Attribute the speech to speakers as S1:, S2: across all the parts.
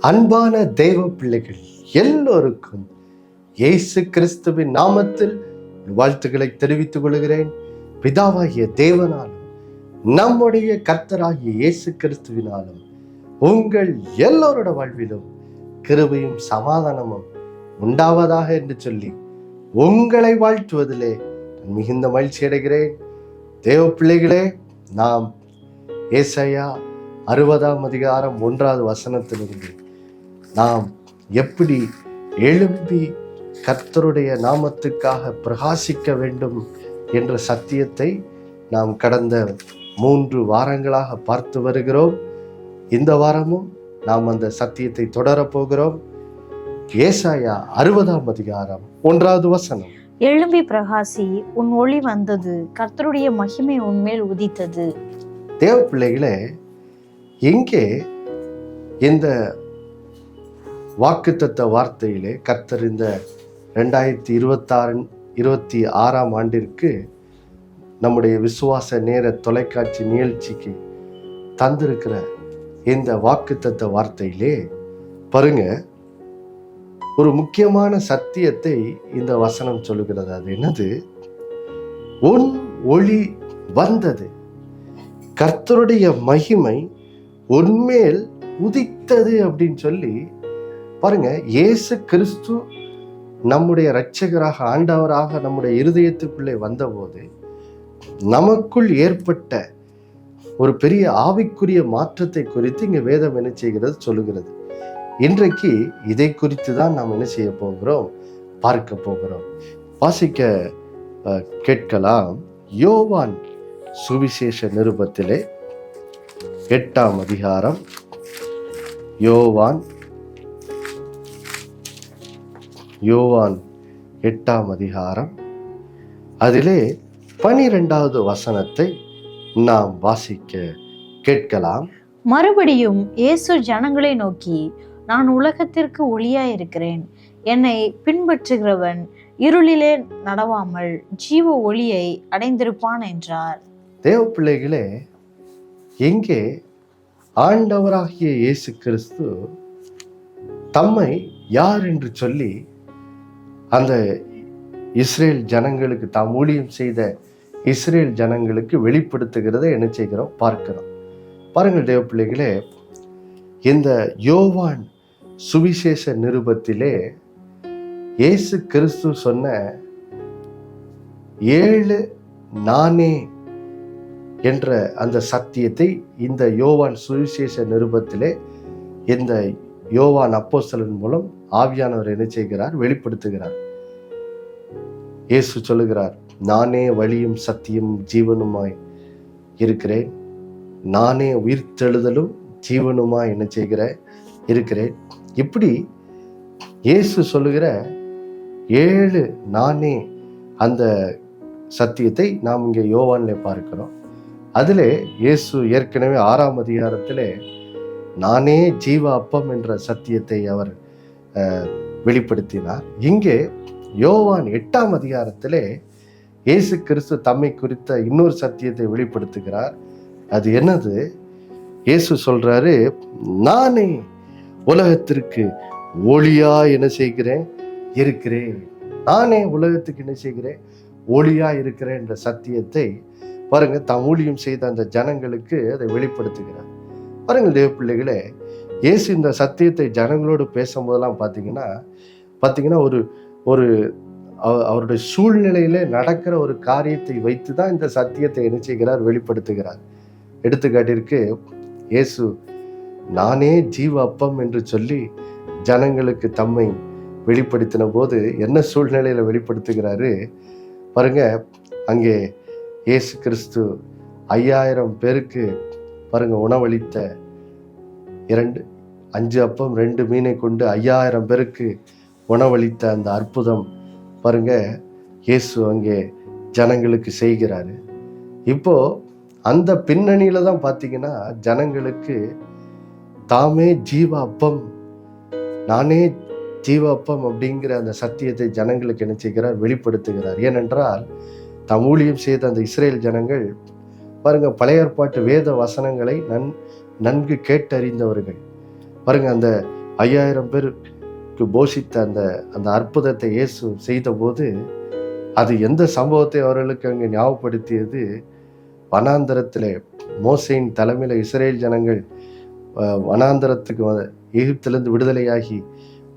S1: அன்பான தெய்வ பிள்ளைகள் எல்லோருக்கும் இயேசு கிறிஸ்துவின் நாமத்தில் வாழ்த்துக்களை தெரிவித்துக் கொள்கிறேன். பிதாவாகிய தேவனாலும் நம்முடைய கர்த்தராகிய இயேசு கிறிஸ்துவினாலும் உங்கள் எல்லோரோட வாழ்விலும் கிருபையும் சமாதானமும் உண்டாவதாக என்று சொல்லி உங்களை வாழ்த்துவதிலே மிகுந்த மகிழ்ச்சி அடைகிறேன். தேவ பிள்ளைகளே, நாம் ஏசாயா 60ஆம் அதிகாரம் 1வது வசனத்திலிருந்து நாம் எப்படி எழும்பி கர்த்தருடைய நாமத்துக்காக பிரகாசிக்க வேண்டும் என்ற சத்தியத்தை நாம் கடந்த 3 வாரங்களாக பார்த்து வருகிறோம். இந்த வாரமும் நாம் அந்த சத்தியத்தை தொடரப் போகிறோம். ஏசாயா 60ஆம் அதிகாரம் 1வது வசனம்.
S2: எழும்பி பிரகாசி, உன் ஒளி வந்தது, கர்த்தருடைய மகிமை உன்மேல் உதித்தது.
S1: தேவ பிள்ளைகளே, எங்கே இந்த வாக்குத்தத்த வார்த்தையிலே கர்த்தர் இந்த 2026ஆம் ஆண்டிற்கு நம்முடைய விசுவாச நேர தொலைக்காட்சி நிகழ்ச்சிக்கு தந்திருக்கிற இந்த வாக்குத்தத்த வார்த்தையிலே பாருங்க, ஒரு முக்கியமான சத்தியத்தை இந்த வசனம் சொல்லுகிறது. அது என்னது? உன் ஒளி வந்தது, கர்த்தருடைய மகிமை உன்மேல் உதித்தது அப்படின்னு சொல்லி பாருங்க. இயேசு கிறிஸ்து நம்முடைய இரட்சகராக, ஆண்டவராக நம்முடைய இருதயத்துக்குள்ளே வந்தபோது நமக்குள் ஏற்பட்ட ஒரு பெரிய ஆவிக்குரிய மாற்றத்தை குறித்து இங்க வேதம் என்ன செய்கிறது சொல்லுகிறது. இன்றைக்கு இதை குறித்து தான் நாம் என்ன செய்ய போகிறோம், பார்க்க போகிறோம். வாசிக்க கேட்கலாம். யோவான் சுவிசேஷ நிருபத்திலே 8ஆம் அதிகாரம், யோவான் 8ஆம் அதிகாரம், அதிலே 12வது வசனத்தை நாம் வாசிக்க கேட்கலாம்.
S2: மறுபடியும் இயேசு ஜனங்களை நோக்கி, நான் உலகத்திற்கு ஒளியாயிருக்கிறேன். என்னை பின்பற்றுகிறவன் இருளிலே நடவாமல் ஜீவ ஒளியை அடைந்திருப்பான் என்றார்.
S1: தேவ பிள்ளைகளே, எங்கே ஆண்டவராகிய இயேசு கிறிஸ்து தம்மை யார் என்று சொல்லி அந்த இஸ்ரேல் ஜனங்களுக்கு, தாம் ஊழியம் செய்த இஸ்ரேல் ஜனங்களுக்கு வெளிப்படுத்துகிறத என்ன செய்கிறோம், பார்க்கிறோம். பாருங்கள் தேவ பிள்ளைகளே, இந்த யோவான் சுவிசேஷ நிருபத்திலே இயேசு கிறிஸ்து சொன்ன 7 நானே என்ற அந்த சத்தியத்தை இந்த யோவான் சுவிசேஷ நிருபத்திலே இந்த யோவான் அப்போஸ்தலன் மூலம் ஆவியானவர் என்ன செய்கிறார், வெளிப்படுத்துகிறார். இயேசு சொல்லுகிறார், நானே வழியும் சத்தியம் ஜீவனுமாய் இருக்கிறேன், நானே உயிர்த்தெழுதலும் ஜீவனுமாய் என்ன இருக்கிறேன். இப்படி இயேசு சொல்லுகிற 7 நானே அந்த சத்தியத்தை நாம் இங்கே யோவான்ல பார்க்கிறோம். அதிலே இயேசு ஏற்கனவே 6ஆம் அதிகாரத்திலே நானே ஜீவ அப்பம் என்ற சத்தியத்தை அவர் வெளிப்படுத்தினார். இங்கே யோவான் 8ஆம் அதிகாரத்திலே இயேசு கிறிஸ்து தம்மை குறித்த இன்னொரு சத்தியத்தை வெளிப்படுத்துகிறார். அது என்னது? இயேசு சொல்றாரு, நானே உலகத்திற்கு ஒளியா என்ன செய்கிறேன், இருக்கிறேன். நானே உலகத்துக்கு என்ன செய்கிறேன், ஒளியா இருக்கிறேன் என்ற சத்தியத்தை பாருங்க, தாம் ஊழியம் செய்த அந்த ஜனங்களுக்கு அதை வெளிப்படுத்துகிறார். பாருங்கள் தேவ பிள்ளைகளே, இயேசு இந்த சத்தியத்தை ஜனங்களோடு பேசும்போதெல்லாம் பார்த்தீங்கன்னா ஒரு அவருடைய சூழ்நிலையில நடக்கிற ஒரு காரியத்தை வைத்து தான் இந்த சத்தியத்தை என்ன செய்கிறார், வெளிப்படுத்துகிறார். எடுத்துக்காட்டிற்கு இயேசு நானே ஜீவ அப்பம் என்று சொல்லி ஜனங்களுக்கு தம்மை வெளிப்படுத்தின போது என்ன சூழ்நிலையில வெளிப்படுத்துகிறாரு பாருங்க. அங்கே இயேசு கிறிஸ்து 5000 பேருக்கு பாருங்க உணவளித்த 5 அப்பம் 2 மீனை கொண்டு 5000 பேருக்கு உணவளித்த அந்த அற்புதம் பாருங்க, இயேசு அங்கே ஜனங்களுக்கு செய்கிறாரு. இப்போ அந்த பின்னணியில தான் பார்த்தீங்கன்னா ஜனங்களுக்கு தாமே ஜீவ அப்பம், நானே ஜீவ அப்பம் அப்படிங்கிற அந்த சத்தியத்தை ஜனங்களுக்கு என்ன செய்கிறார், வெளிப்படுத்துகிறார். ஏனென்றால் தாம் ஊழியம் செய்த அந்த இஸ்ரேல் ஜனங்கள் பாருங்க, பழைய ஏற்பாட்டு வேத வசனங்களை நன்கு கேட்டறிந்தவர்கள். பாருங்க, அந்த 5000 பேருக்கு போஷித்த அந்த அந்த அற்புதத்தை இயேசு செய்தபோது அது எந்த சம்பவத்தை அவர்களுக்கு அங்கே ஞாபகப்படுத்தியது? வனாந்தரத்திலே மோசேயின் தலைமையில இஸ்ரேல் ஜனங்கள் வனாந்தரத்துக்கு எகிப்திலிருந்து விடுதலையாகி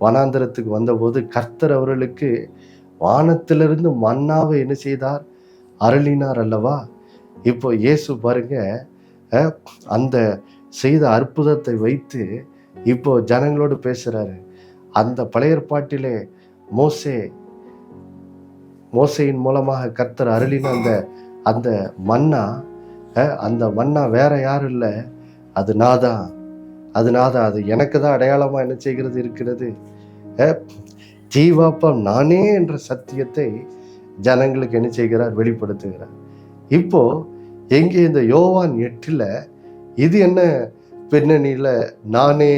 S1: வனாந்தரத்துக்கு வந்தபோது கர்த்தர் அவர்களுக்கு வானத்திலிருந்து மன்னாவை என்ன செய்தார்? அருளினார் அல்லவா? இப்போ இயேசு பாருங்க, அந்த செய்த அற்புதத்தை வைத்து இப்போ ஜனங்களோடு பேசுறாரு. அந்த பழைய ஏற்பாட்டிலே மோசேயின் மூலமாக கர்த்தர் அருளின அந்த மன்னா, அந்த மன்னா வேற யாரும் இல்லை, அது நாதான். அது எனக்கு தான் அடையாளமா என்ன செய்கிறது இருக்கிறது? ஜீவாப்பம் நானே என்ற சத்தியத்தை ஜனங்களுக்கு என்ன செய்கிறார்? வெளிப்படுத்துகிறார். இப்போ எங்கே இந்த யோவான் 8 இது என்ன பின்னணியில நானே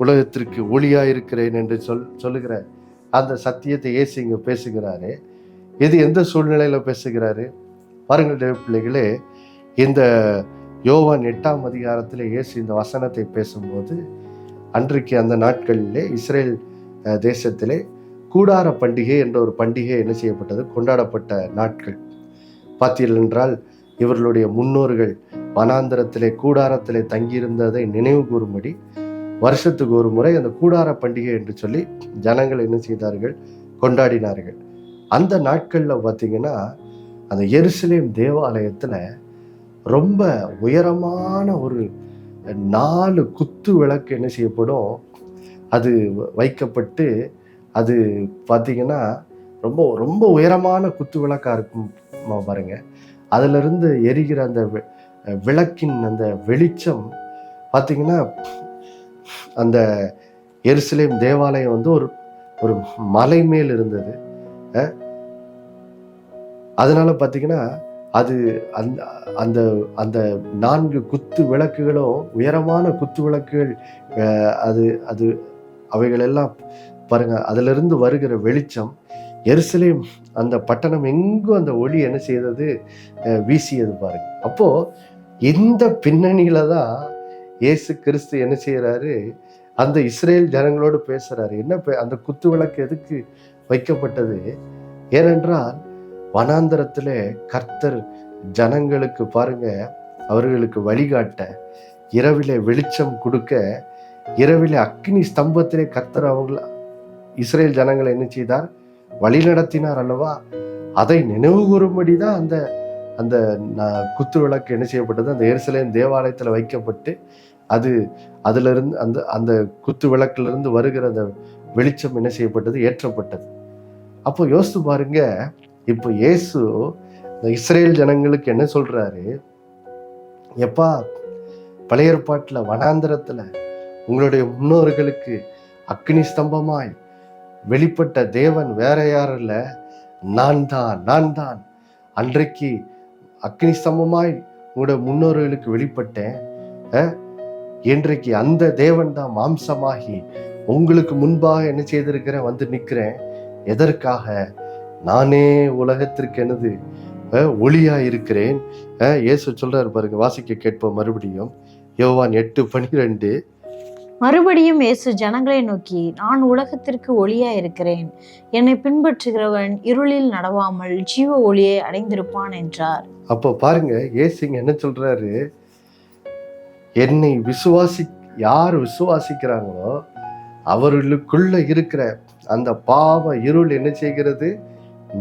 S1: உலகத்திற்கு ஒளியா இருக்கிறேன் என்று சொல்லுகிற அந்த சத்தியத்தை இயேசு இங்க பேசுகிறாரு. இது எந்த சூழ்நிலையில பேசுகிறாரு பாருங்கள் தேவ பிள்ளைகளே. இந்த யோவான் 8ஆம் அதிகாரத்தில் இயேசு இந்த வசனத்தை பேசும்போது, அன்றைக்கு அந்த நாட்களிலே இஸ்ரேல் தேசத்திலே கூடார பண்டிகை என்ற ஒரு பண்டிகை என்ன செய்யப்பட்டது? கொண்டாடப்பட்ட நாட்கள். பார்த்தீர்கள் என்றால் இவர்களுடைய முன்னோர்கள் வனாந்தரத்திலே கூடாரத்திலே தங்கியிருந்ததை நினைவு கூறும்படி வருஷத்துக்கு ஒரு முறை அந்த கூடார பண்டிகை என்று சொல்லி ஜனங்கள் என்ன செய்தார்கள்? கொண்டாடினார்கள். அந்த நாட்களில் பார்த்தீங்கன்னா அந்த எருசலேம் தேவாலயத்தில் ரொம்ப உயரமான ஒரு 4 குத்து விளக்கு என்ன செய்யப்படும்? அது வைக்கப்பட்டு, அது பார்த்தீங்கன்னா ரொம்ப ரொம்ப உயரமான குத்து விளக்கா இருக்கும் பாருங்க. அதுல இருந்து எரிகிற அந்த விளக்கின் அந்த வெளிச்சம் பார்த்தீங்கன்னா, அந்த எருசலேம் தேவாலயம் வந்து ஒரு மலை மேல் இருந்தது. அதனால பார்த்தீங்கன்னா அது அந்த அந்த 4 குத்து விளக்குகளும் உயரமான குத்து விளக்குகள். அது அவைகள் எல்லாம் பாருங்க, அதுல இருந்து வருகிற வெளிச்சம் எருசலேம் அந்த பட்டணம் எங்கும் அந்த ஒளி என்ன செய்தது? வீசியது பாருங்க. அப்போ இந்த பின்னணியில தான் இயேசு கிறிஸ்து என்ன செய்யறாரு? அந்த இஸ்ரேல் ஜனங்களோடு பேசுறாரு. என்ன அந்த குத்து விளக்கு எதுக்கு வைக்கப்பட்டது? ஏனென்றால் வனாந்தரத்திலே கர்த்தர் ஜனங்களுக்கு பாருங்க, அவர்களுக்கு வழிகாட்ட, இரவிலே வெளிச்சம் கொடுக்க, இரவிலே அக்னி ஸ்தம்பத்திலே கர்த்தர் அவங்கள இஸ்ரேல் ஜனங்களை என்ன செய்தார்? வழி நடத்தினார் அல்லவா? அதை நினைவு கூறும்படிதான் அந்த குத்து விளக்கு என்ன செய்யப்பட்டது? அந்த எருசலேம் தேவாலயத்துல வைக்கப்பட்டு, அதுல இருந்து அந்த குத்து விளக்குல இருந்து வருகிற அந்த வெளிச்சம் என்ன செய்யப்பட்டது? ஏற்றப்பட்டது. அப்போ யோசித்து பாருங்க, இப்போ இயேசு இந்த இஸ்ரேல் ஜனங்களுக்கு என்ன சொல்றாரு? எப்பா, பழைய ஏற்பாட்டுல வனாந்தரத்துல உங்களுடைய முன்னோர்களுக்கு அக்னி ஸ்தம்பமாய் வெளிப்பட்ட தேவன் வேற யாரும் இல்ல, நான் தான். அன்றைக்கு அக்னி ஸ்தம்பமாய் உங்களுடைய முன்னோர்களுக்கு வெளிப்பட்டேன். இன்றைக்கு அந்த தேவன் தான் மாம்சமாகி உங்களுக்கு முன்பாக என்ன செய்திருக்கிறேன்? வந்து நிற்கிறேன். எதற்காக? நானே உலகத்திற்கு எனது ஒளியா இருக்கிறேன். இயேசு சொல்றாரு பாருங்க, வாசிக்க கேட்போம் மறுபடியும். யோவான் 8:12.
S2: மறுபடியும் இயேசு ஜனங்களை நோக்கி, நான் உலகத்திற்கு ஒளியா இருக்கிறேன். என்னை பின்பற்றுகிறவன் இருளில் நடவாமல் ஜீவ ஒளியை அடைந்திருப்பான் என்றார்.
S1: அப்போ பாருங்க, இயேசு என்ன சொல்றாரு? என்னை யார் விசுவாசிக்கிறாங்களோ அவர்களுக்குள்ள இருக்கிற அந்த பாவ இருள் என்ன செய்கிறது?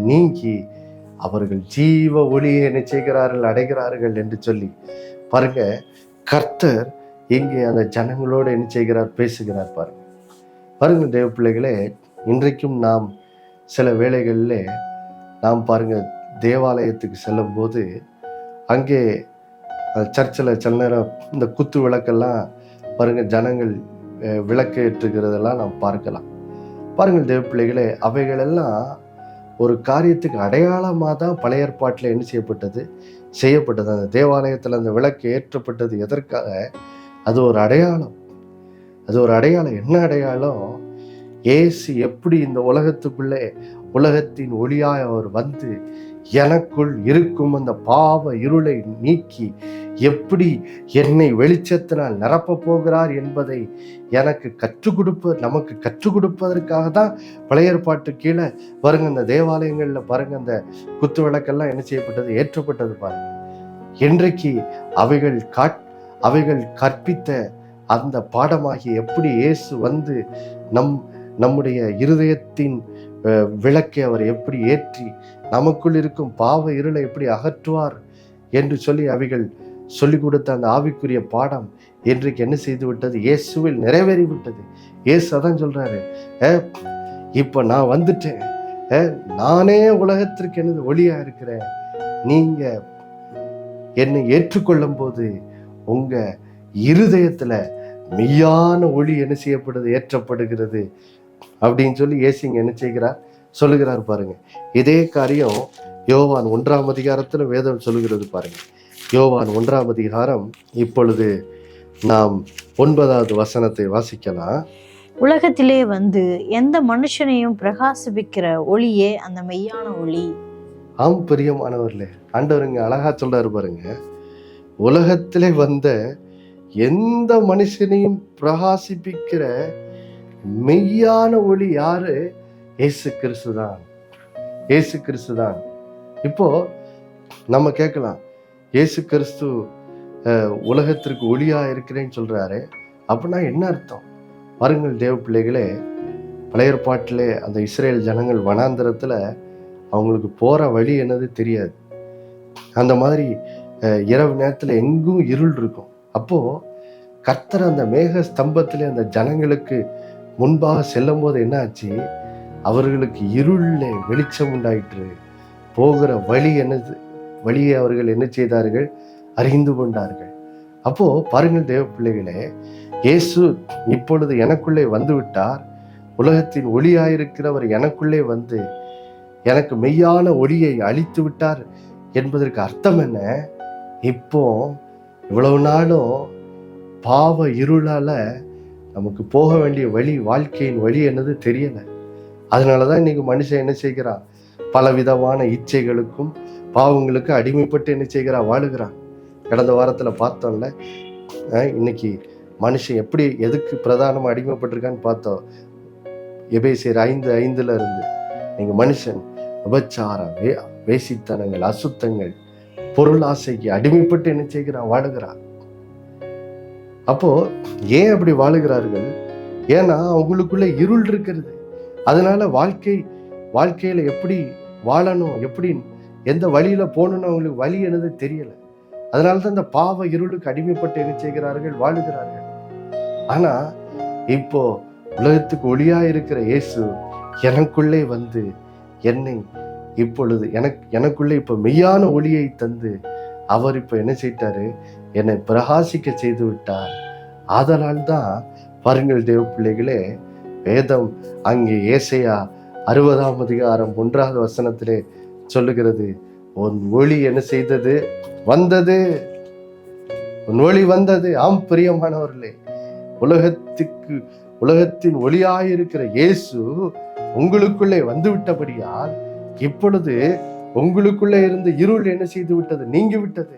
S1: நீங்கி அவர்கள் ஜீவ ஒளியை என்ன செய்கிறார்கள்? அடைகிறார்கள் என்று சொல்லி பாருங்க, கர்த்தர் இங்கே அந்த ஜனங்களோடு என்ன செய்கிறார்? பேசுகிறார் பாருங்க தேவ பிள்ளைகளே. இன்றைக்கும் நாம் சில வேளைகளில் நாம் பாருங்க, தேவாலயத்துக்கு செல்லும் போது அங்கே சர்ச்சில் சில நேரம் இந்த குத்து விளக்கெல்லாம் பாருங்க, ஜனங்கள் விளக்கு ஏற்றுகிறதெல்லாம் நாம் பார்க்கலாம். பாருங்கள் தேவ பிள்ளைகளே, அவைகளெல்லாம் ஒரு காரியத்துக்கு அடையாளமாக தான் பழைய ஏற்பாட்டில் என்ன செய்யப்பட்டது. அந்த தேவாலயத்தில் அந்த விளக்கு ஏற்றப்பட்டது எதற்காக? அது ஒரு அடையாளம். என்ன அடையாளம்? இயேசு எப்படி இந்த உலகத்துக்குள்ளே உலகத்தின் ஒளியாய் அவர் வந்து எனக்குள் இருக்கும் அந்த பாவ இருளை நீக்கி எப்படி என்னை வெளிச்சத்தினால் நிரப்ப போகிறார் என்பதை எனக்கு நமக்கு கற்றுக் கொடுப்பதற்காக தான் பழைய ஏற்பாட்டு கீழே பாருங்க, அந்த தேவாலயங்கள்ல பாருங்க, அந்த குத்து விளக்கெல்லாம் என்ன செய்யப்பட்டது, ஏற்றப்பட்டது பாருங்க. இன்றைக்கு அவைகள் கற்பித்த அந்த பாடமாகி எப்படி இயேசு வந்து நம்முடைய இருதயத்தின் விளக்கை அவர் எப்படி ஏற்றி நமக்குள் இருக்கும் பாவ இருளை எப்படி அகற்றுவார் என்று சொல்லி அவைகள் சொல்லிக் கொடுத்த அந்த ஆவிக்குரிய பாடம் இன்றைக்கு என்ன செய்து விட்டது, இயேசுவில் நிறைவேறி விட்டது. இயேசு அதான் சொல்றாரு, இப்ப நான் வந்துட்டேன், நானே உலகத்திற்கு எனது ஒளியா இருக்கிறேன், நீங்க என்னை ஏற்றுக்கொள்ளும் போது உங்க இருதயத்துல மெய்யான ஒளி என்ன செய்யப்படுது, ஏற்றப்படுகிறது அப்படின்னு சொல்லி இயேசுங்க என்ன செய்கிறார், சொல்லுகிறார் பாருங்க. இதே காரியம் யோவான் 1ஆம் அதிகாரத்துல வேதம் சொல்லுகிறது பாருங்க. யோவான் 1ஆம் அதிகாரம், இப்பொழுது நாம் 9வது வசனத்தை வாசிக்கலாம்.
S2: உலகத்திலே வந்து எந்த மனுஷனையும் பிரகாசிப்பிக்கிற ஒளியே அந்த மெய்யான ஒளி.
S1: ஆம் பிரியமானவர்களே, ஆண்டவருங்க அழகா சொல்றாரு பாருங்க, உலகத்திலே வந்த எந்த மனுஷனையும் பிரகாசிப்பிக்கிற மெய்யான ஒளி யாரு, இயேசு கிறிஸ்து தான், இயேசு கிறிஸ்து தான். இப்போ நம்ம கேட்கலாம், இயேசு கிறிஸ்து உலகத்திற்கு ஒளியா இருக்கிறேன்னு சொல்றாரு, அப்படின்னா என்ன அர்த்தம்? பாருங்கள் தேவ பிள்ளைகளே, பழைய ஏற்பாட்டிலே அந்த இஸ்ரேல் ஜனங்கள் வனாந்தரத்துல அவங்களுக்கு போற வழி என்னது தெரியாது. அந்த மாதிரி இரவு நேரத்துல எங்கும் இருள் இருக்கும். அப்போ கர்த்தர் அந்த மேக ஸ்தம்பத்திலே அந்த ஜனங்களுக்கு முன்பாக செல்லும் போது என்ன ஆச்சு, அவர்களுக்கு இருள்ல வெளிச்சம் உண்டாயிற்று. போகிற வழியை அவர்கள் என்ன செய்தார்கள், அறிந்து கொண்டார்கள். அப்போ பாருங்கள் தேவ பிள்ளைகளே, இயேசு இப்பொழுது எனக்குள்ளே வந்து விட்டார், உலகத்தின் ஒளியாயிருக்கிறவர் எனக்குள்ளே வந்து எனக்கு மெய்யான ஒளியை அளித்து விட்டார் என்பதற்கு அர்த்தம் என்ன, இப்போ இவ்வளவு நாளும் பாவ இருளால நமக்கு போக வேண்டிய வழி, வாழ்க்கையின் வழி என்னது தெரியல. அதனாலதான் இன்னைக்கு மனுஷன் என்ன செய்கிறான், பலவிதமான இச்சைகளுக்கும் பாவங்களுக்கும் அடிமைப்பட்டு என்ன செய்கிறான், வாழுகிறான். கடந்த வாரத்துல பார்த்தோம்ல, இன்னைக்கு மனுஷன் எப்படி எதுக்கு பிரதானமா அடிமைப்பட்டிருக்கான்னு பார்த்தோம். எபேசியர் 5:5 இருந்து நீங்க மனுஷன் விபச்சாரம், வேசித்தனங்கள், அசுத்தங்கள், பொருள் ஆசைக்கு அடிமைப்பட்டு என்ன செய்கிறான், வாழுகிறான். அப்போ ஏன் அப்படி வாழுகிறார்கள், ஏன்னா அவங்களுக்குள்ள இருள் இருக்கிறது. அதனால வாழ்க்கையில எப்படி வாழணும், எப்படி எந்த வழியில போகணும்னு அவங்களுக்கு வழி என்னது தெரியல. அதனாலதான் இந்த பாவ இருளுக்கு அடிமைப்பட்டு என்ன செய்கிறார்கள், வாழுகிறார்கள். ஆனா இப்போ உலகத்துக்கு ஒளியா இருக்கிற இயேசு எனக்குள்ளே வந்து என்னை இப்பொழுது எனக்குள்ளே இப்ப மெய்யான ஒளியை தந்து அவர் இப்ப என்ன செய்தாரு, என்னை பிரகாசிக்க செய்து விட்டார். ஆதலால் தான் பாருங்கள் தேவ பிள்ளைகளே, வேதம் அங்கே ஏசாயா 60ஆம் அதிகாரம் 1வது வசனத்திலே சொல்லுகிறது, உன் ஒளி என்ன செய்தது, வந்தது, உன் ஒளி வந்தது. ஆம் பிரியமானவர்களே, உலகத்தின் ஒளியாயிருக்கிற இயேசு உங்களுக்குள்ளே வந்து விட்டபடியால் இப்பொழுது உங்களுக்குள்ளே இருந்த இருள் என்ன செய்து விட்டது, நீங்கி விட்டது.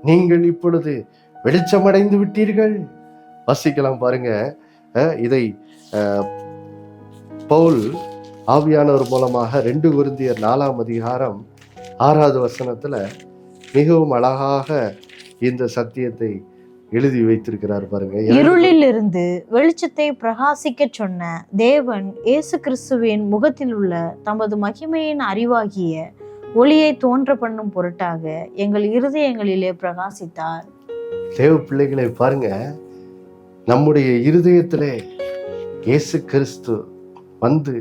S1: நீங்கள் இப்பொழுது வெளிச்சமடைந்து விட்டீர்கள். வாசிக்கலாம் பாருங்க, இதை பவுல் ஆவியானவர் மூலமாக 2 கொரிந்தியர் 4ஆம் அதிகாரம் 6வது வசனத்துல மிகவும் அழகாக இந்த சத்தியத்தை எழுதி வைத்திருக்கிறார் பாருங்க.
S2: இருளில் இருந்து வெளிச்சத்தை பிரகாசிக்க சொன்ன தேவன் இயேசு கிறிஸ்துவின் முகத்தில் உள்ள தமது மகிமையின் அறிவாகிய ஒளியை தோன்ற பண்ணும் பொருட்டாக எங்கள் இருதயங்களிலே பிரகாசித்தார்.
S1: தேவ பிள்ளைகளை பாருங்க, நம்முடைய இருதயத்திலே இயேசு கிறிஸ்து வந்து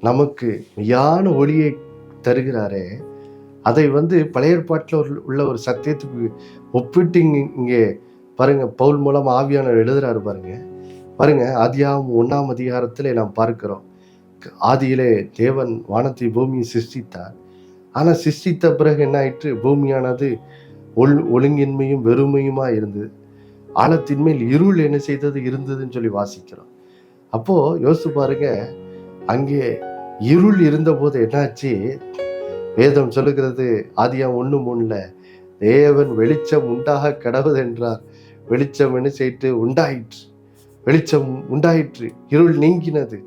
S1: நமக்கு மெய்யான ஒளியை தருகிறாரே, அதை பழைய ஏற்பாட்டில் உள்ள ஒரு சத்தியத்துக்கு ஒப்பிட்டு இங்கே பாருங்க பவுல் மூலம் ஆவியானவர் எழுதுறாரு பாருங்க. ஆதியாகமம் 1ஆம் அதிகாரத்திலே நாம் பார்க்கிறோம், ஆதியிலே தேவன் வானத்தை பூமியை சிருஷ்டித்தார். ஆனா சிருஷ்டித்த பிறகு என்ன ஆயிற்று, பூமியானது ஒழுங்கின்மையும் வெறுமையுமா இருந்தது, ஆழத்தின் மேல் இருள் என்ன செய்தது, இருந்ததுன்னு சொல்லி வாசிக்கிறோம். அப்போ யோசிச்சு பாருங்க, அங்கே இருள் இருந்தபோது என்னாச்சு? வேதம் சொல்லுகிறது ஆதியாகமம் 1:3 தேவன் வெளிச்சம் உண்டாக கடவுது என்றார். வெளிச்சம் என்ன செய்து உண்டாயிற்று. வெளிச்சம் உண்டாயிற்று, இருள் நீங்கினது.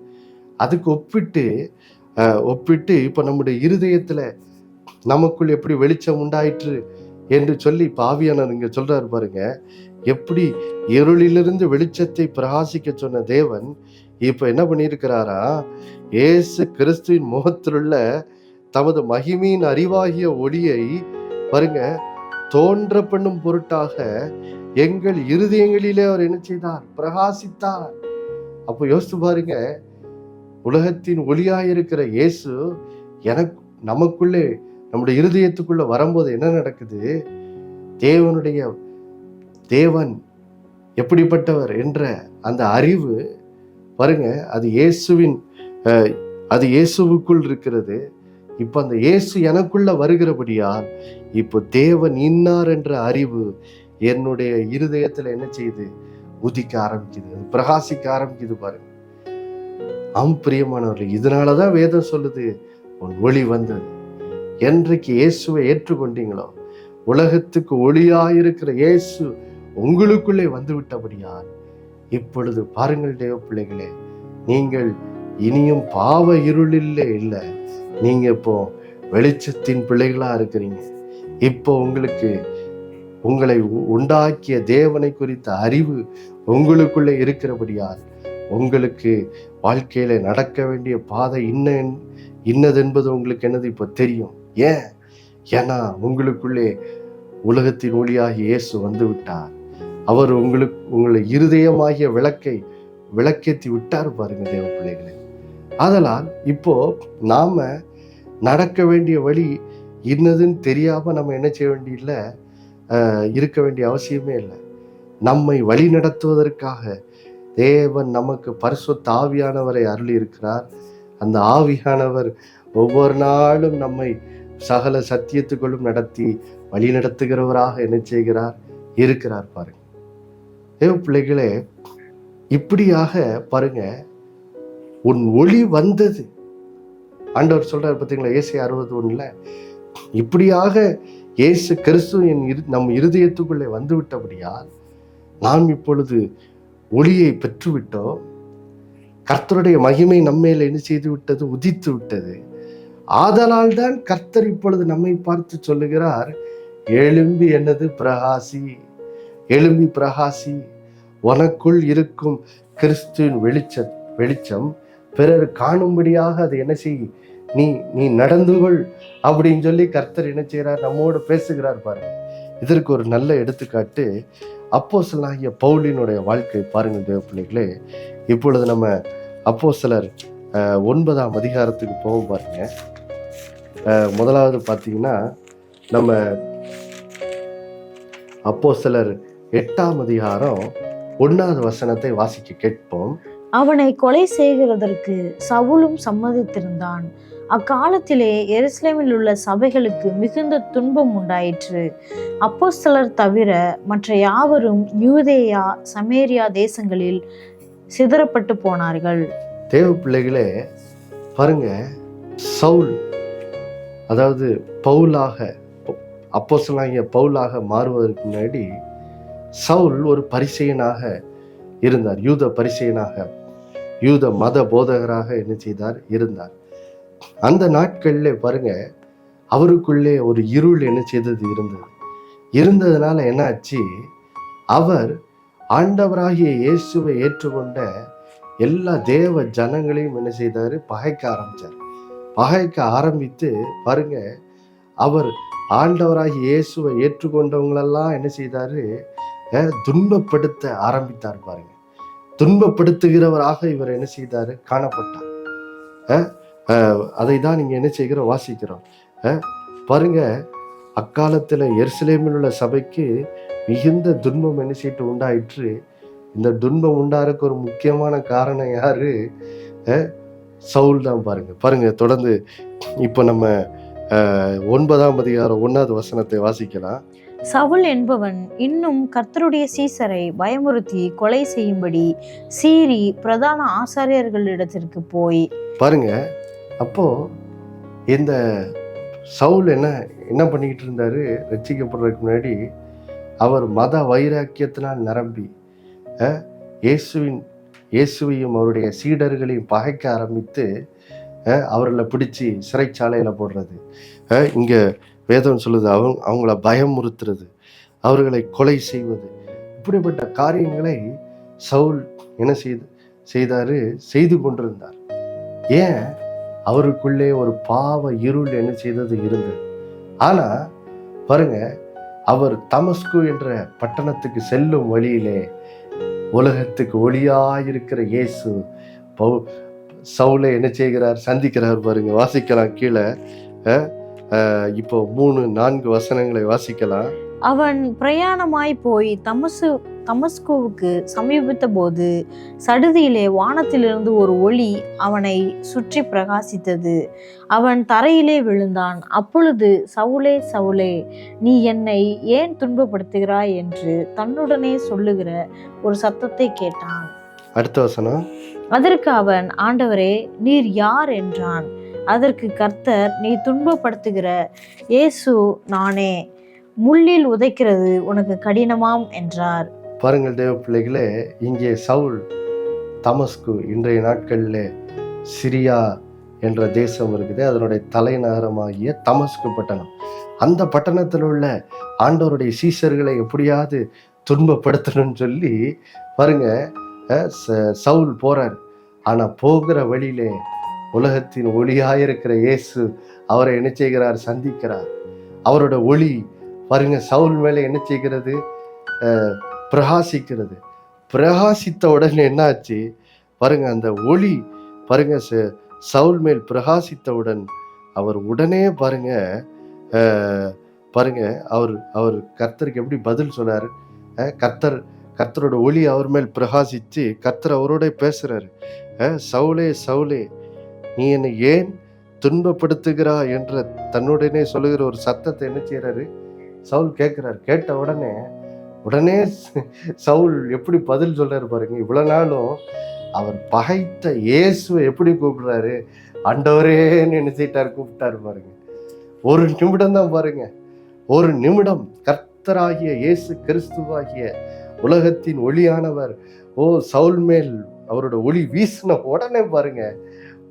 S1: அதுக்கு ஒப்பிட்டு இப்ப நம்முடைய இருதயத்துல நமக்குள் எப்படி வெளிச்சம் உண்டாயிற்று என்று சொல்லி ஆவியானவர் இங்க சொல்றாரு பாருங்க. எப்படி இருளிலிருந்து வெளிச்சத்தை பிரகாசிக்க சொன்ன தேவன் இப்ப என்ன பண்ணியிருக்கிறாரா? இயேசு கிறிஸ்துவின் முகத்திலுள்ள தமது மகிமையின் அறிவாகிய ஒளியை பாருங்க தோன்ற பண்ணும் பொருட்டாக எங்கள் இருதயங்களிலே அவர் என்ன செய்தார்? பிரகாசித்தார். அப்போ யோசித்து பாருங்க, உலகத்தின் ஒளியாயிருக்கிற இயேசு நமக்குள்ளே நம்முடைய இருதயத்துக்குள்ள வரும்போது என்ன நடக்குது? தேவன் எப்படிப்பட்டவர் என்ற அந்த அறிவு பாருங்க, அது இயேசுவுக்குள் இருக்கிறது. இப்ப அந்த இயேசு எனக்குள்ள வருகிறபடியால் இப்போ தேவன் இன்னார் என்ற அறிவு என்னுடைய இருதயத்துல என்ன செய்யுது? உதிக்க ஆரம்பிக்குது, பிரகாசிக்க ஆரம்பிக்குது பாருங்க. பிரியமானவர்கள், இதனாலதான் வேதம் சொல்லுது உன் ஒளி வந்தது. என்றைக்கு இயேசுவை ஏற்றுக்கொண்டீங்களோ, உலகத்துக்கு ஒளியாயிருக்கிற இயேசு உங்களுக்குள்ளே வந்து விட்டபடியால் இப்பொழுது பாருங்கள் தேவ பிள்ளைகளே, நீங்கள் இனியும் பாவ இருளிலே இல்லை, நீங்க இப்போ வெளிச்சத்தின் பிள்ளைகளா இருக்கிறீங்க. இப்போ உங்களை உண்டாக்கிய தேவனை குறித்த அறிவு உங்களுக்குள்ளே இருக்கிறபடியால் உங்களுக்கு வாழ்க்கையில நடக்க வேண்டிய பாதை இன்னது என்பது உங்களுக்கு என்னது இப்போ தெரியும். ஏன்னா உங்களுக்குள்ளே உலகத்தின் ஒளியாகி இயேசு வந்து விட்டார். அவர் உங்களை இருதயமாகிய விளக்கேற்றி விட்டார் பாருங்க தேவ பிள்ளைகளே. ஆதலால் இப்போ நாம நடக்க வேண்டிய வழி இன்னதுன்னு தெரியாம நம்ம என்ன செய்ய வேண்டிய இருக்க வேண்டிய அவசியமே இல்லை. நம்மை வழி நடத்துவதற்காக தேவன் நமக்கு பரிசுத்த ஆவியானவரை அருளி இருக்கிறார். அந்த ஆவியானவர் ஒவ்வொரு நாளும் நம்மை சகல சத்தியத்துக்குள்ளும் நடத்தி வழி நடத்துகிறவராக என்ன செய்கிறார்? இருக்கிறார் பாருங்க தேவ பிள்ளைகளே. இப்படியாக பாருங்க, உன் ஒளி வந்தது. ஆண்டவர் சொல்றாரு பார்த்தீங்களா, ஏசாயா 61 இப்படியாக இயேசு கிறிஸ்து நம் இருதயத்துக்குள்ளே வந்து விட்டபடியால் நாம் இப்பொழுது ஒளியை பெற்றுவிட்டோம். கர்த்தருடைய மகிமை நம்மேல என்ன செய்து விட்டது? உதித்து விட்டது. ஆதலால் தான் கர்த்தர் இப்பொழுது நம்மை பார்த்து சொல்லுகிறார், எழும்பி என்னது பிரகாசி, எழும்பி பிரகாசி. உனக்குள் இருக்கும் கிறிஸ்துவின் வெளிச்சம் பிறர் காணும்படியாக அது என்ன செய், நீ நடந்து கொள் அப்படின்னு சொல்லி கர்த்தர் என்ன செய்கிறார்? நம்மோடு பேசுகிறார் பாருங்க. இதற்கு ஒரு நல்ல எடுத்துக்காட்டு அப்போஸ்தலனாகிய பவுலினுடைய வாழ்க்கை பாருங்க தேவ பிள்ளைகளே. இப்பொழுது நம்ம அப்போஸ்தலர் 9ஆம் அதிகாரத்துக்கு போவோம் பாருங்க. முதலாவது பார்த்தீங்கன்னா நம்ம அப்போஸ்தலர் 8ஆம் அதிகாரம் 1வது வசனத்தை வாசிக்க கேட்போம்.
S2: அவனை கொலை செய்கிறதற்கு சவுலும் சம்மதித்திருந்தான். அக்காலத்திலே எருசலேமில் உள்ள சபைகளுக்கு மிகுந்த துன்பம் உண்டாயிற்று. அப்போஸ்தலர் தவிர மற்ற யாவரும் யூதேயா சமேரியா தேசங்களில் சிதறப்பட்டு போனார்கள்.
S1: தேவ பிள்ளைகளே பாருங்க, சவுல் அதாவது அப்போஸ்தலனாகிய பவுலாக மாறுவதற்கு முன்னாடி சவுல் ஒரு பரிசேயனாக இருந்தார். யூத பரிசேயனாக, யூத மத போதகராக என்ன செய்தார்? இருந்தார். அந்த நாட்கள்ல பாருங்க, அவருக்குள்ளே ஒரு இருள் என்ன செய்தது? இருந்ததுனால என்ன ஆச்சு? அவர் ஆண்டவராகிய இயேசுவை ஏற்றுக்கொண்ட எல்லா தேவ ஜனங்களையும் என்ன செய்தாரு? பகைக்க ஆரம்பித்து பாருங்க, அவர் ஆண்டவராகிய இயேசுவை ஏற்றுக்கொண்டவங்களெல்லாம் என்ன செய்தாரு? துன்பப்படுத்த ஆரம்பித்தார் பாருங்க. துன்பப்படுத்துகிறவராக இவர் என்ன செய்தாரு? காணப்பட்டார். அதை தான் நீங்க என்ன செய்கிறோம்? வாசிக்கிறோம் பாருங்க. அக்காலத்துல எருசலேமில் உள்ள சபைக்கு மிகுந்த துன்பம் என்ன செய்து உண்டாயிற்று. இந்த துன்பம் உண்டாருக்கு ஒரு முக்கியமான காரணம் யாரு? சவுல் தான் பாருங்க. தொடர்ந்து இப்ப நம்ம 9ஆம் அதிகாரம் 1வது வசனத்தை வாசிக்கலாம்.
S2: சவுல் என்பவன் இன்னும் கர்த்தருடைய சீசரை பயமுறுத்தி கொலை செய்யும்படி சீறி பிரதான ஆசாரியர்களிடத்திற்கு போய்
S1: பாருங்க, அப்போ இந்த சவுல் என்ன என்ன பண்ணிக்கிட்டு இருந்தாரு? ரட்சிக்கப்படுறதுக்கு முன்னாடி அவர் மத வைராக்கியத்தினால் நிரம்பி இயேசுவையும் அவருடைய சீடர்களையும் பகைக்க ஆரம்பித்து அவர்களை பிடிச்சி சிறைச்சாலையில் போடுறது, இங்கே வேதம் சொல்லுது அவங்கள பயமுறுத்துறது, அவர்களை கொலை செய்வது, இப்படிப்பட்ட காரியங்களை சவுல் என்ன செய்து கொண்டிருந்தார். ஏன்? அவருக்குள்ளே ஒரு பாவ இருள் என்ன செய்தது இருந்தது. ஆனா பாருங்க, அவர் தமஸ்கு என்ற பட்டணத்துக்கு செல்லும் வழியிலே உலகத்துக்கு ஒளியாயிருக்கிற இயேசு சவுலை என்ன செய்கிறார்? சந்திக்கிறார். பாருங்க, வாசிக்கலாம் கீழே. இப்போ 3-4 வசனங்களை வாசிக்கலாம்.
S2: அவன் பிரயாணமாய் போய் தமஸ்குவுக்கு சமீபித்த போது சடுதியிலே வானத்திலிருந்து ஒரு ஒளி அவனை சுற்றி பிரகாசித்தது. அவன் தரையிலே விழுந்தான். அப்பொழுது, சவுலே, சவுலே, நீ என்னை ஏன் துன்பப்படுத்துகிறாய் என்று தன்னுடனே சொல்லுகிற ஒரு சத்தத்தை கேட்டான்.
S1: அடுத்த வசனம்.
S2: அதற்கு அவன், ஆண்டவரே, நீர் யார் என்றான். அதற்கு கர்த்தர், நீ துன்பப்படுத்துகிற இயேசு நானே. முள்ளில் உதைக்கிறது உனக்கு கடினமாம் என்றார்.
S1: பாருங்கள் தேவ பிள்ளைகளே, இங்கே சவுல் தமஸ்கு, இன்றைய நாட்களில் சிரியா என்ற தேசம் இருக்குது, அதனுடைய தலைநகரமாகிய தமஸ்கு பட்டணம். அந்த பட்டணத்தில் உள்ள ஆண்டவருடைய சீஷர்களை எப்படியாவது துன்பப்படுத்தணும்னு சொல்லி பாருங்க சவுல் போறார். ஆனா போகிற வழியிலே உலகத்தின் ஒளியாயிருக்கிற இயேசு அவரை என்ன செய்கிறார்? சந்திக்கிறார். அவரோட ஒளி பாருங்க சவுல் மேலே என்ன செய்கிறது? பிரகாசிக்கிறது. பிரகாசித்த உடனே என்ன ஆச்சு பாருங்க, அந்த ஒளி பாருங்க சவுல் மேல் பிரகாசித்தவுடன் அவர் உடனே பாருங்க அவர் கர்த்தருக்கு எப்படி பதில் சொன்னார்? கர்த்தரோட ஒளி அவர் மேல் பிரகாசித்து கர்த்தர் அவரோட பேசுறாரு. சவுலே, சவுலே, நீ என்னை ஏன் துன்பப்படுத்துகிறா என்ற தன்னுடனே சொல்லுகிற ஒரு சத்தத்தை என்ன செய்யறாரு? சவுல் கேட்கிறார். கேட்ட உடனே சவுல் எப்படி பதில் சொல்றாரு பாருங்க. இவ்வளவு நாளும் அவர் பகைத்த இயேசுவை எப்படி கூப்பிடுறாரு? ஆண்டவரேன்னு நினைச்சிட்டாரு, கூப்பிட்டாரு பாருங்க. ஒரு நிமிடம் தான் பாருங்க, ஒரு நிமிடம் கர்த்தராகிய இயேசு கிறிஸ்துவாகிய உலகத்தின் ஒளியானவர் சவுல் மேல் அவரோட ஒளி வீசின உடனே பாருங்க,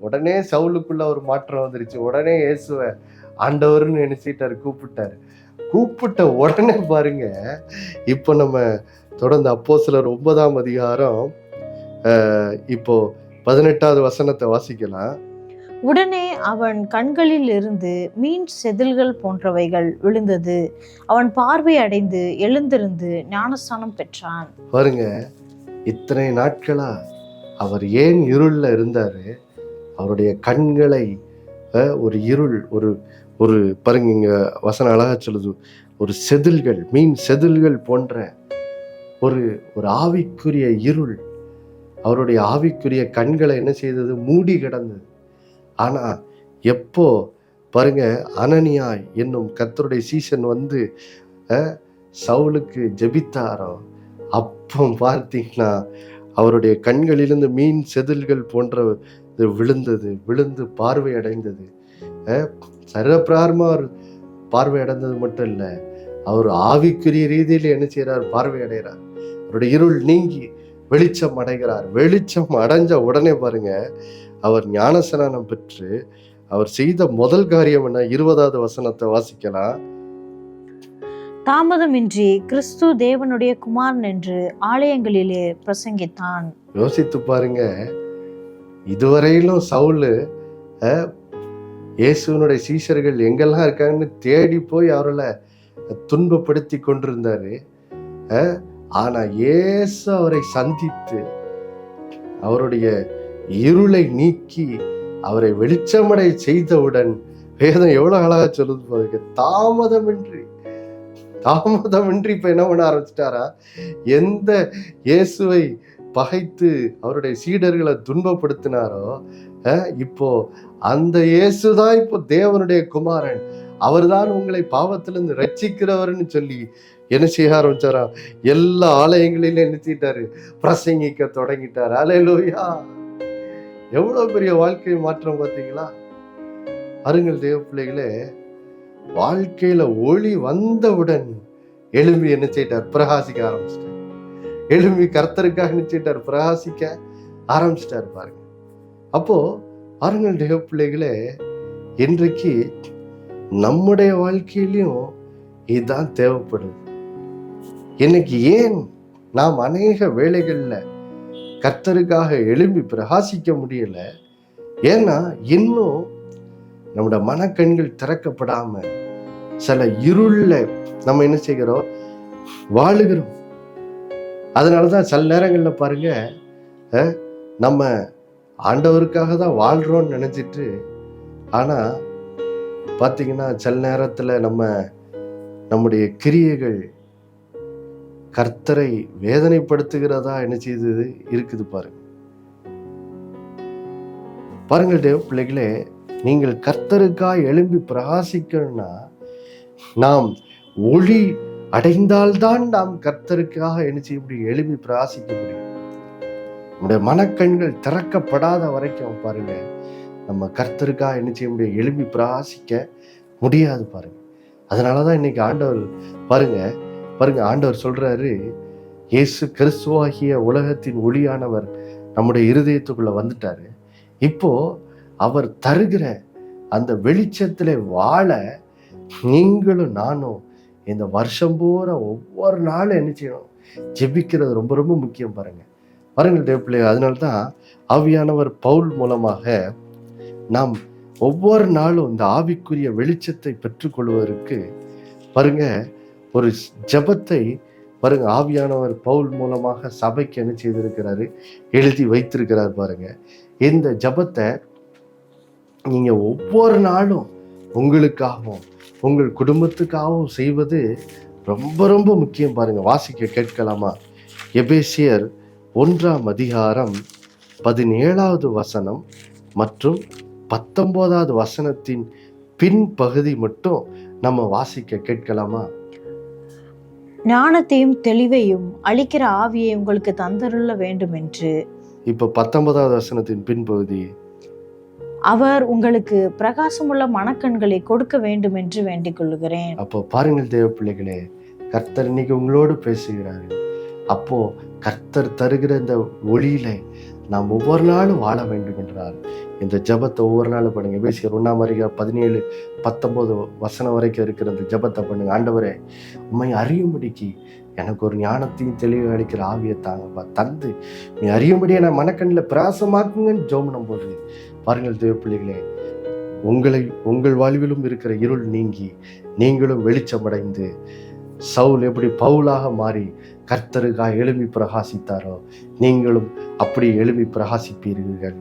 S1: உடனே சவுலுக்குள்ள ஒரு மாற்றம் வந்துருச்சு. உடனே இயேசுவை ஆண்டவர்னு நினைச்சிட்டாரு, கூப்பிட்ட உடனே பாருங்க. இப்போ நம்ம தொடர்ந்து அப்போஸ்தலர் 9ஆம் அதிகாரம் இப்போ 18வது வசனத்தை வாசிக்கலாம்.
S2: உடனே அவன் கண்களில் இருந்து மீன் செதில்கள் போன்றவைகள் விழுந்தது. அவன் பார்வை அடைந்து எழுந்திருந்து ஞானஸ்தானம் பெற்றான்.
S1: பாருங்க, இத்தனை நாட்களா அவர் ஏன் இருள்ல இருந்தாரு? அவருடைய கண்களை ஒரு இருள், ஒரு பாருங்க, இங்க வசனம் அழகா சொல்லுது, ஒரு செதில்கள், மீன் செதில்கள் போன்ற ஒரு ஆவிக்குரிய இருள் அவருடைய ஆவிக்குரிய கண்களை என்ன செய்தது? மூடி கிடந்தது. ஆனா எப்போ பாருங்க அனனியா என்னும் கர்த்தருடைய சீசன் வந்து சவுலுக்கு ஜெபித்தாரோ, அப்போ பார்த்தீங்கன்னா அவருடைய கண்களிலிருந்து மீன் செதில்கள் போன்ற விழுந்து பார்வை அடைந்தது. சர்வப்பிரகாரமா அவர் பார்வை அடைந்தது மட்டும் இல்லை, அவர் ஆவிக்குரிய ரீதியில் என்ன செய்யறார்? பார்வை அடைகிறார். அவருடைய இருள் நீங்கி வெளிச்சம் அடைகிறார். வெளிச்சம் அடைஞ்ச உடனே பாருங்க அவர் ஞானஸ்நானம் பெற்று அவர் செய்த முதல் காரியம் என்ன? 20வது வசனத்தை வாசிக்கலாம்.
S2: தாமதமின்றி கிறிஸ்து தேவனுடைய குமாரன் என்று ஆலயங்களிலே பிரசங்கித்தான்.
S1: யோசித்து பாருங்க, இதுவரையிலும் சவுல் இயேசுவனுடைய சீஷர்கள் எங்கெல்லாம் இருக்காங்கன்னு தேடி போய் அவர்களை துன்பப்படுத்தி கொண்டிருந்தாரு. ஆனா இயேசு அவரை சந்தித்து அவருடைய இருளை நீக்கி அவரை வெளிச்சமடை செய்தவுடன் வேதம் எவ்வளவு அழகா சொல்லுது பாருங்க. தாமதமின்றி இப்ப என்ன பண்ண ஆரம்பிச்சிட்டாரா? எந்த இயேசுவை பகைத்து அவருடைய சீடர்களை துன்பப்படுத்தினாரோ, இப்போ அந்த இயேசுதான் இப்போ தேவனுடைய குமாரன், அவர்தான் உங்களை பாவத்திலிருந்து ரட்சிக்கிறவர்னு சொல்லி என்ன செய்ய ஆரம்பிச்சாரா? எல்லா ஆலயங்களிலும் என்ன செய்யிட்டாரு? பிரசங்கிக்க தொடங்கிட்டாரு. அல்லேலூயா! எவ்வளவு பெரிய வாழ்க்கை மாற்றம் பார்த்தீங்களா? அருங்கள் தேவ பிள்ளைகளே, வாழ்க்கையில ஒளி வந்தவுடன் எழும்பி என்ன செய்யிட்டார்? பிரகாசிக்க ஆரம்பிச்சிட்டார். எழும்பி கர்த்தருக்காக என்ன செய்யிட்டார்? பிரகாசிக்க ஆரம்பிச்சிட்டார் பாருங்க. அப்போ அருங்கள் தேவ பிள்ளைகளே, இன்றைக்கு நம்முடைய வாழ்க்கையிலையும் இதுதான் தேவைப்படுது. இன்னைக்கு ஏன் நாம் அநேக வேளைகள்ல கர்த்தருக்காக எழும்பி பிரகாசிக்க முடியல? ஏன்னா இன்னும் நம்முடைய மனக்கண்கள் திறக்கப்படாம சில இருள்ல நம்ம என்ன செய்கிறோம்? வாழுகிறோம். அதனாலதான் சில நேரங்கள்ல பாருங்க, நம்ம ஆண்டவருக்காக தான் வாழ்றோம்னு நினைச்சிட்டு, ஆனா பாத்தீங்கன்னா சில நேரத்துல நம்முடைய கிரியைகள் கர்த்தரை வேதனைப்படுத்துகிறதா என்ன செய்தது இருக்குது பாருங்க. பாருங்கள் தேவ பிள்ளைகளே, நீங்கள் கர்த்தருக்காய் எழும்பி பிரகாசிக்கணும்னா நாம் ஒளி அடைந்தால்தான் நாம் கர்த்தருக்காக என்ன செய்ய முடியும்? எழும்பி பிரகாசிக்க முடியும். நம்முடைய மனக்கண்கள் திறக்கப்படாத வரைக்கும் பாருங்க, நம்ம கர்த்தருக்காக என்ன செய்ய முடியும்? எழும்பி பிரகாசிக்க முடியாது பாருங்க. அதனாலதான் இன்னைக்கு ஆண்டவர் பாருங்க ஆண்டவர் சொல்றாரு, இயேசு கிறிஸ்துவாகிய உலகத்தின் ஒளியானவர் நம்முடைய இருதயத்துக்குள்ள வந்துட்டாரு. இப்போ அவர் தருகிற அந்த வெளிச்சத்திலே வாழ நீங்களும் நானும் இந்த வருஷம் பூரா ஒவ்வொரு நாளும் என்ன செய்யணும்? ஜெபிக்கிறது ரொம்ப ரொம்ப முக்கியம் பாருங்க தேவ பிள்ளைகள். அதனால்தான் ஆவியானவர் பவுல் மூலமாக நாம் ஒவ்வொரு நாளும் இந்த ஆவிக்குரிய வெளிச்சத்தை பெற்றுக்கொள்வதற்கு பாருங்க ஒரு ஜெபத்தை பாருங்க ஆவியானவர் பவுல் மூலமாக சபைக்கு என்ன செய்திருக்கிறாரு? எழுதி வைத்திருக்கிறார் பாருங்க. இந்த ஜெபத்தை நீங்க ஒவ்வொரு நாளும் உங்களுக்காகவும் உங்கள் குடும்பத்துக்காகவும் செய்வது ரொம்ப ரொம்ப முக்கியம் பாருங்க. வாசிக்க கேட்கலாமா? எபேசியர் 1ஆம் அதிகாரம் 17வது வசனம் மற்றும் 19வது வசனத்தின் பின்பகுதி மட்டும் நம்ம வாசிக்க கேட்கலாமா?
S2: ஞானத்தையும் தெளிவையும் அளிக்கிற ஆவியை உங்களுக்கு தந்தருள வேண்டும் என்று.
S1: இப்ப 19வது வசனத்தின் பின்பகுதி,
S2: அவர் உங்களுக்கு பிரகாசமுள்ள மனக்கண்களை கொடுக்க வேண்டும் என்று வேண்டிக் கொள்கிறேன்.
S1: அப்போ பாருங்கள் தேவ பிள்ளைகளே, கர்த்தர் இன்னைக்கு உங்களோடு பேசுகிறாரு. அப்போ கர்த்தர் தருகிற இந்த ஒளியில நாம் ஒவ்வொரு நாளும் வாழ வேண்டும் என்றால் இந்த ஜபத்தை ஒவ்வொரு நாளும் பண்ணுங்க. எபேசியர் 1ஆம் அதிகாரம் 17, 19 வசனம் வரைக்கும் இருக்கிற இந்த ஜபத்தை பண்ணுங்க. ஆண்டவரே, உண்மை அறியும்படிக்கு எனக்கு ஒரு ஞானத்தையும் தெளிவு அளிக்கிற ஆவியை தாங்கப்பா, தந்து நீ அறியும்படியே நான் மனக்கண்ணில் பிரகாசமாக்குங்கன்னு ஜோமனம் போது பாருங்கள் தேவ பிள்ளைகளே, உங்கள் வாழ்விலும் இருக்கிற இருள் நீங்கி நீங்களும் வெளிச்சமடைந்து சவுல் எப்படி பவுலாக மாறி கர்த்தருக்காக எழும்பி பிரகாசித்தாரோ நீங்களும் அப்படி எழும்பி பிரகாசிப்பீர்கள்.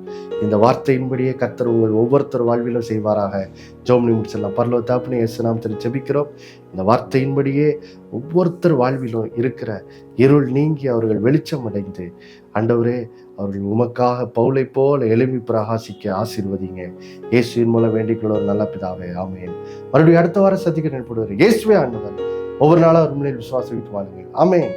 S1: இந்த வார்த்தையின்படியே கர்த்தர் உங்கள் ஒவ்வொருத்தர் வாழ்விலும் செய்வாராக. ஜெபம் முடிச்சிடலாம். பரலோக தகப்பனே, இயேசு நாமத்தில் ஜெபிக்கிறோம். இந்த வார்த்தையின்படியே ஒவ்வொருத்தர் வாழ்விலும் இருக்கிற இருள் நீங்கி அவர்கள் வெளிச்சம் அடைந்து ஆண்டவரே அவர்கள் உமக்காக பவுலை போல எழும்பி பிரகாசிக்க ஆசீர்வதிங்க. இயேசுவின் மூலம் வேண்டிக்கொள்ள ஒரு நல்ல பிதாவே, ஆமென். மறுபடியும் அடுத்த வாரம் சந்திக்க நினைப்படுவார். இயேசுவே ஆண்டவர். ஒவ்வொரு நாளும் அவர் முன்னிலையில் விசுவாசித்து வாழுங்கள். ஆமென்.